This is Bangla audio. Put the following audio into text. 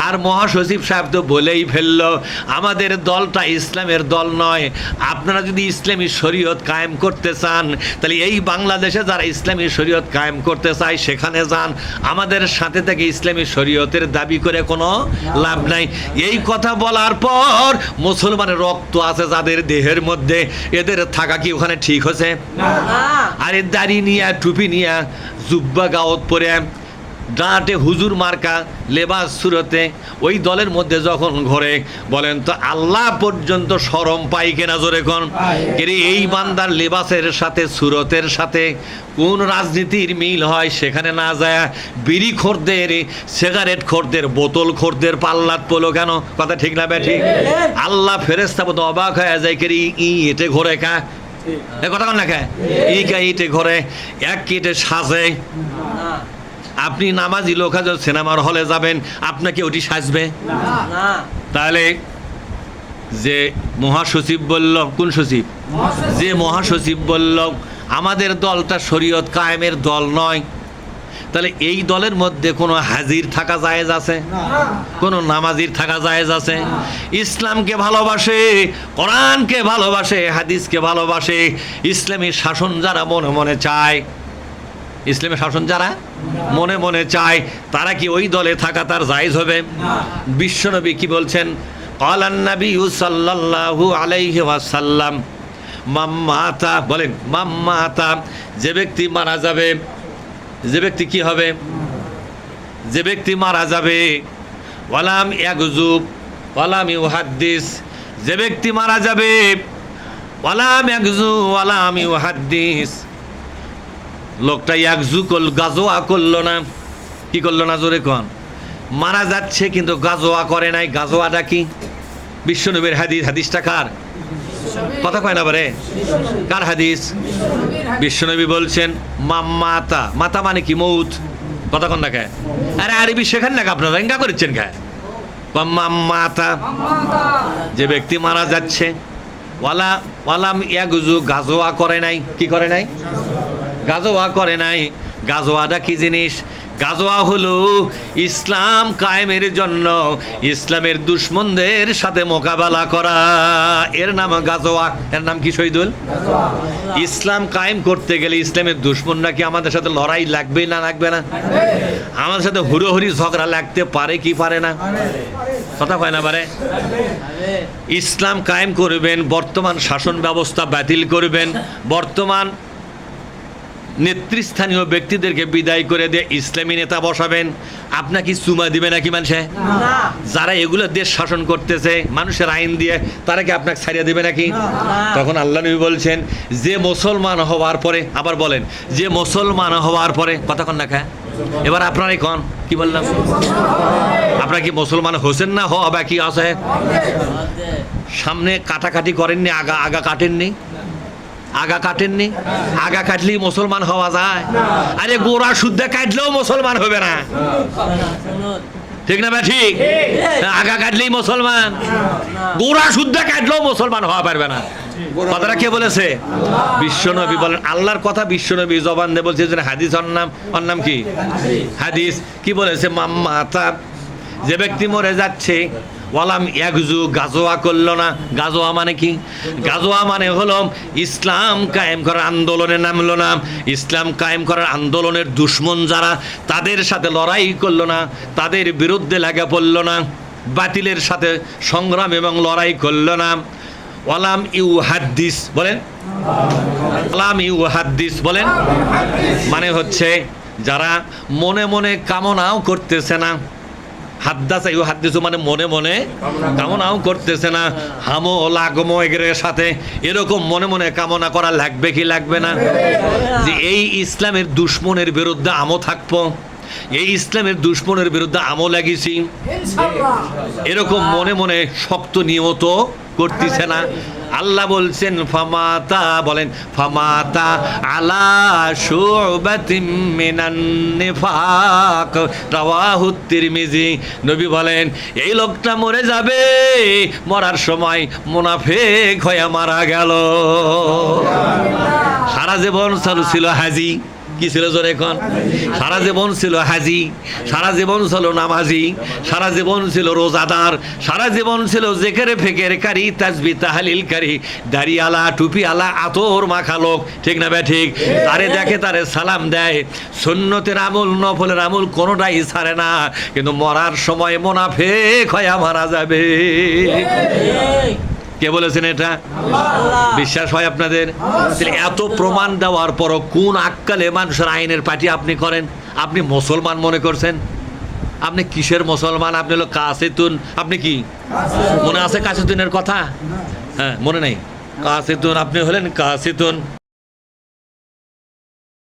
আর মহাসচিব সাহেব তো বলেই ফেললো আমাদের দলটা ইসলামের দল নয়। আপনারা যদি ইসলামী শরীয়ত কায়েম করতে চান তাহলে এই বাংলাদেশে যারা ইসলামী শরীয়ত কায়েম করতে চায় সেখানে যান, আমাদের সাথে থেকে ইসলামী শরীয়তের দাবি করে কোনো লাভ নাই। এই কথা বলার পর মুসলমানের রক্ত আছে যাদের দেহের মধ্যে, এদের থাকা কি ওখানে ঠিক হয়েছে? আরে দাড়ি নিয়ে, টুপি নিয়ে, জুব্বা গাওত পরে, ডাঁটে হুজুর মার্কা লেবাস সুরতে ওই দলের মধ্যে যখন ঘরে, বলেন তো আল্লাহ পর্যন্ত শরম পাই কেনা জোরে কোন? এই বান্দার লেবাসের সাথে সুরতের সাথে কোন রাজনীতির মিল হয়? সেখানে না যায় বিড়ি খোরদের, সিগারেট খোরদের, বোতল খোরদের পাল্লাত পড়লো কেন? কথা ঠিক না ঠিক? আল্লাহ ফেরেশতা মতো অবাক হয়ে যায়, কেরি ই এটে ঘরে কা কথা কন না খায় ই কা ইটে ঘরে এক কেটে সাজে। আপনি নামাজি লোক সিনেমার হলে যাবেন, আপনাকে ওটি সাজবে? তাহলে যে মহাসচিব বলল, কোন সচিব? যে মহাসচিব বলল আমাদের দলটা শরীয়ত কায়েমের দল নয়, তাহলে এই দলের মধ্যে কোনো হাজির থাকা জায়েজ আছে? কোনো নামাজির থাকা জায়েজ আছে? ইসলামকে ভালোবাসে, কোরআনকে ভালোবাসে, হাদিসকে ভালোবাসে, ইসলামী শাসন যারা মনে মনে চায়, ইসলামের শাসন যারা মনে মনে চায়, তারা কি ওই দলে থাকা তার জায়েজ হবে? বিশ্বনবী কি বলছেন? ক্বালান নবী সাল্লাল্লাহু আলাইহি ওয়াসাল্লাম মাম্মাতা, বলেন মাম্মাতা, যে ব্যক্তি মারা যাবে, যে ব্যক্তি কি হবে? যে ব্যক্তি মারা যাবে, ওয়ালাম ইয়াগজুব ওয়ালাম ইউহাদ্দিস, যে ব্যক্তি মারা যাবে, ওয়ালাম ইয়াগজুব ওয়ালাম ইউহাদ্দিস, লোকটা ইয়াগজু করল, গাজোয়া করলো না, কি করলো না জোরে কোন? মারা যাচ্ছে কিন্তু গাজোয়া করে নাই। গাজোয়াটা কি? বিশ্বনবীর হাদিস। হাদিসটা কার? কথা কয় না বারে, কার হাদিস? বিশ্বনবী বলছেন মাম্মাতা, মাতা মানে কি? মৌত। কথা কন না খায়? আরে আরবি শেখান না আপনারা, এঙ্গা করেছেন খায়? মাম্মাতা, যে ব্যক্তি মারা যাচ্ছে, ওয়ালা ওয়ালাম ইয়াগজু, গাজোয়া করে নাই। কি করে নাই? গাজোয়া করে নাই। গাজোয়াটা কি জিনিস? গাজোয়া হলো ইসলাম কায়েমের জন্য ইসলামের দুশমনদের সাথে মোকাবেলা করা, এর নাম গাজোয়া। এর নাম কি শহীদুল? ইসলাম কায়েম করতে গেলে ইসলামের দুশমনরা কি আমাদের সাথে লড়াই লাগবে না লাগবে না? আমাদের সাথে হুড়োহুড়ি ঝগড়া লাগতে পারে কি পারে না? কথা কয় না পারে? ইসলাম কায়েম করবেন, বর্তমান শাসন ব্যবস্থা বাতিল করবেন, বর্তমান নেতৃস্থানীয় ব্যক্তিদেরকে বিদায় করে দিয়ে ইসলামী নেতা বসাবেন, আপনাকে চুমা দিবে নাকি মানুষে? যারা এগুলো দেশ শাসন করতেছে মানুষের আইন দিয়ে, তারা কি আপনাকে ছাড়িয়ে দেবে নাকি? তখন আল্লাহ নবী বলছেন যে মুসলমান হওয়ার পরে, আবার বলেন যে মুসলমান হওয়ার পরে, কথা কন না খায়? এবার আপনারাই কন, কি বললাম? আপনারা কি মুসলমান হোসেন না হওয়া বাকি আছে? সামনে কাটাকাটি করেননি, আগা আগা কাটেননি, আগা কাটেননি? আগা কাটলেই মুসলমান হওয়া যায়? আরে গোড়া শুদ্ধ কাটলেও মুসলমান হবে না, ঠিক না? ঠিক, আগা কাটলেই মুসলমান, গোড়া শুদ্ধ কাটলেও মুসলমান হওয়া পারবে না। কথাটা কে বলেছে? বিশ্বনবী বলেন। আল্লাহর কথা বিশ্বনবী জবান দিয়ে বলছে। হাদিস, ওর নাম কি? হাদিস কি বলেছে? মাম্মাতা, যে ব্যক্তি মরে যাচ্ছে, ওয়ালাম ইয়াগজু, গাজোয়া করলো না। গাজোয়া মানে কি? গাজোয়া মানে হলো ইসলাম কায়েম করার আন্দোলনে নামলো না, ইসলাম কায়েম করার আন্দোলনের দুশমন যারা, তাদের সাথে লড়াই করলো না, তাদের বিরুদ্ধে লাগা পড়লো না, বাতিলের সাথে সংগ্রাম এবং লড়াই করলো না। ওয়ালাম ইউহাদ্দিস, বলেন ওয়ালাম ইউহাদ্দিস, বলেন মানে হচ্ছে যারা মনে মনে কামনাও করতেছে না। হাদ্দাসা ইউহাদ্দিসু মানে মনে মনে কামনাও করতেছে না। হামো লাগমো এর সাথে এরকম মনে মনে কামনা করা লাগবে কি লাগবে না? যে এই ইসলামের দুশমনের বিরুদ্ধে আমও থাকবো, এই ইসলামের দুশমনের বিরুদ্ধে আমও লাগিয়েছি, এরকম মনে মনে শক্ত নিয়ত করতেছে না। আল্লাহ বলছেন ফামাতা, বলেন ফামাতা আলা শুবাতিম মিনান নিফাক, রাওয়াহু তিরমিজি। নবী বলেন এই লোকটা মরে যাবে, মরার সময় মুনাফিক হয়ে মারা গেল। সারা জীবন চালু ছিল হাজি, কি ছিল জোরে এখন? সারা জীবন ছিল হাজি, সারা জীবন ছিল নামাজি, সারা জীবন ছিল রোজাদার, সারা জীবন ছিল জেকের ফেকের কারি, তাসবিহ তাহলিল কারি, দাড়ি আলা টুপি আলা আতর মাখা লোক, ঠিক না বে ঠিক? তারে দেখে তারে সালাম দেয়, সুন্নতের আমল নফলের আমল কোনোটাই ছাড়ে না, কিন্তু মরার সময় মুনাফিক হয়ে মারা যাবে। কে বলেছেন এটা? বিশ্বাস হয় আপনাদের? তাহলে এত প্রমাণ দেওয়ার পরও কোন আক্কালে মানুষের আইনের পার্টি আপনি করেন? আপনি মুসলমান মনে করছেন? আপনি কিসের মুসলমান? আপনি হলো কাসেতুন। আপনি কি মনে আছে কাসেতুনের কথা? হ্যাঁ, মনে নেই? কাসেতুন, আপনি হলেন কাসেতুন।